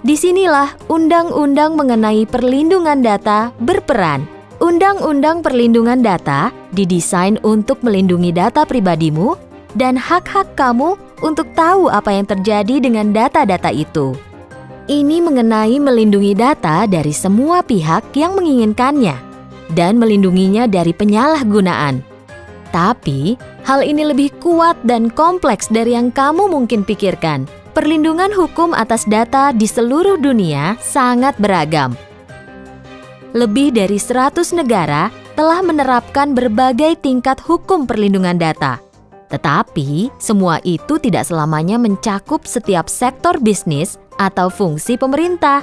Disinilah undang-undang mengenai perlindungan data berperan. Undang-undang perlindungan data didesain untuk melindungi data pribadimu dan hak-hak kamu untuk tahu apa yang terjadi dengan data-data itu. Ini mengenai melindungi data dari semua pihak yang menginginkannya dan melindunginya dari penyalahgunaan. Tapi, hal ini lebih kuat dan kompleks dari yang kamu mungkin pikirkan. Perlindungan hukum atas data di seluruh dunia sangat beragam. Lebih dari 100 negara telah menerapkan berbagai tingkat hukum perlindungan data. Tetapi, semua itu tidak selamanya mencakup setiap sektor bisnis atau fungsi pemerintah.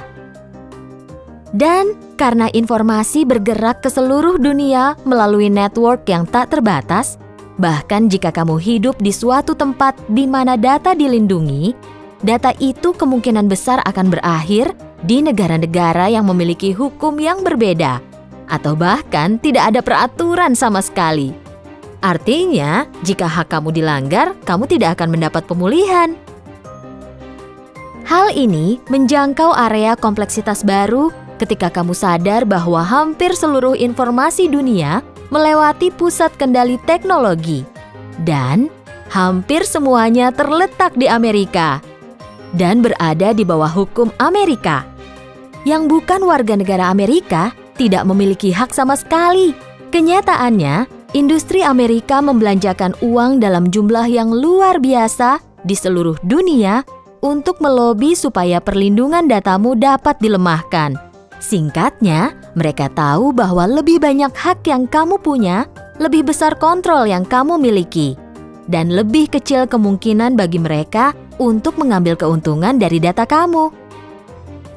Dan karena informasi bergerak ke seluruh dunia melalui network yang tak terbatas, bahkan jika kamu hidup di suatu tempat di mana data dilindungi, data itu kemungkinan besar akan berakhir di negara-negara yang memiliki hukum yang berbeda, atau bahkan tidak ada peraturan sama sekali. Artinya, jika hak kamu dilanggar, kamu tidak akan mendapat pemulihan. Hal ini menjangkau area kompleksitas baru ketika kamu sadar bahwa hampir seluruh informasi dunia melewati pusat kendali teknologi. Dan hampir semuanya terletak di Amerika dan berada di bawah hukum Amerika. Yang bukan warga negara Amerika tidak memiliki hak sama sekali. Kenyataannya, industri Amerika membelanjakan uang dalam jumlah yang luar biasa di seluruh dunia untuk melobi supaya perlindungan datamu dapat dilemahkan. Singkatnya, mereka tahu bahwa lebih banyak hak yang kamu punya, lebih besar kontrol yang kamu miliki, dan lebih kecil kemungkinan bagi mereka untuk mengambil keuntungan dari data kamu.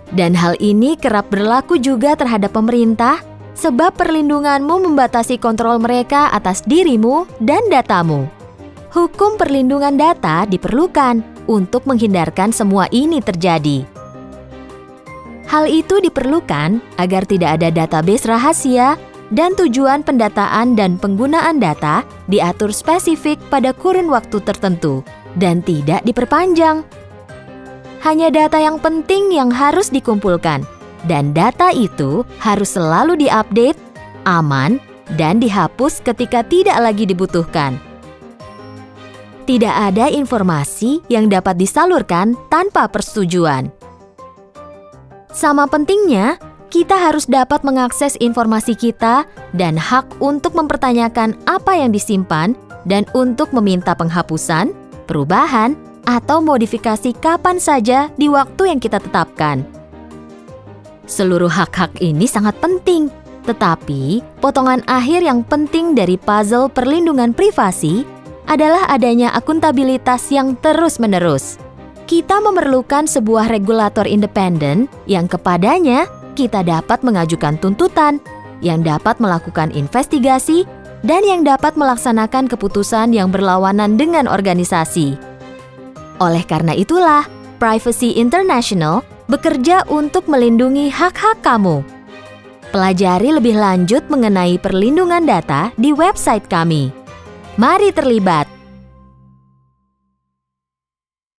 Dan hal ini kerap berlaku juga terhadap pemerintah, sebab perlindunganmu membatasi kontrol mereka atas dirimu dan datamu. Hukum perlindungan data diperlukan untuk menghindarkan semua ini terjadi. Hal itu diperlukan agar tidak ada database rahasia dan tujuan pendataan dan penggunaan data diatur spesifik pada kurun waktu tertentu dan tidak diperpanjang. Hanya data yang penting yang harus dikumpulkan, dan data itu harus selalu diupdate, aman, dan dihapus ketika tidak lagi dibutuhkan. Tidak ada informasi yang dapat disalurkan tanpa persetujuan. Sama pentingnya, kita harus dapat mengakses informasi kita dan hak untuk mempertanyakan apa yang disimpan dan untuk meminta penghapusan, perubahan, atau modifikasi kapan saja di waktu yang kita tetapkan. Seluruh hak-hak ini sangat penting, tetapi potongan akhir yang penting dari puzzle perlindungan privasi adalah adanya akuntabilitas yang terus-menerus. Kita memerlukan sebuah regulator independen yang kepadanya kita dapat mengajukan tuntutan, yang dapat melakukan investigasi, dan yang dapat melaksanakan keputusan yang berlawanan dengan organisasi. Oleh karena itulah, Privacy International bekerja untuk melindungi hak-hak kamu. Pelajari lebih lanjut mengenai perlindungan data di website kami. Mari terlibat!